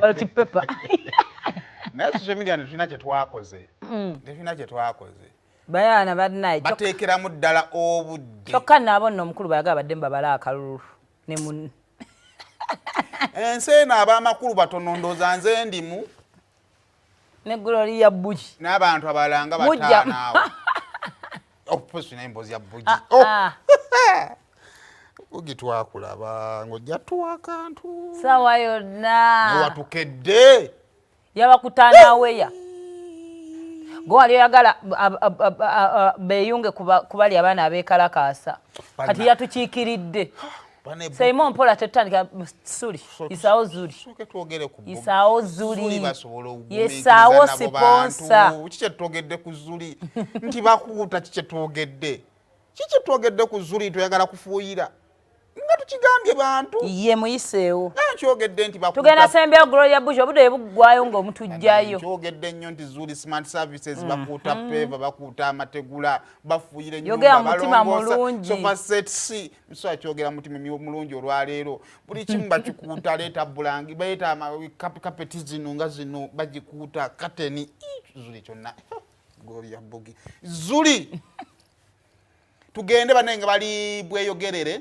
Ballot paper. Naye social media tulina kye twakoze. Tulina kye twakoze. Bayana badnaye. Bateekeramu ddala obudde. Kyokka nabo nno omukulu bayaga badde mbabala akalulu ne mun. Ensi eno ab'amakulu batono ndooza nze ndimu. Ne Gloria Buji. N'abantu abalala nga bataano awo. Opusi n'embozi ya Buji. Bugi twakulaba ng'ojja tuwa akantu. Sawa yonna. Watukedde. Yabakutaana weya. Go wali oyagala beeyunge kubali abaana abeekalakaasa. Kati yatukiikiridde. Simon Mpola tetandika suli. Isaawo zuli. Soke twogere ku Bugi. Isaawo zuli. Zuli basobola okugumiikiriza Yesaawo siponsa. Kiki twogedde ku Zuli? Nti bakuuta kiki twogedde? Kiki twogedde ku Zuli tuyagala kufuuyira? Nga tukigambye bantu. Ye muyiseewo. Nkyogedde nti bakuuta. Tugenda sembya Gloria Bush obudde buggwayo ng'omutujjayo. Nkyogedde nnyo nti Zuli Smart Services bakuuta peva bakuuta amategula bafuuyire yogera mutima mulungi. Sofa set C mswa kyogera mutima mulungi olwaleero. Buli kimu bakikuuta leeta bulangi bayita kapeti zino nga zino bagikuuta kateni. Zuli kyonna. Gloria Bugi. Zuli. Tugende banenge bali bweyogerere.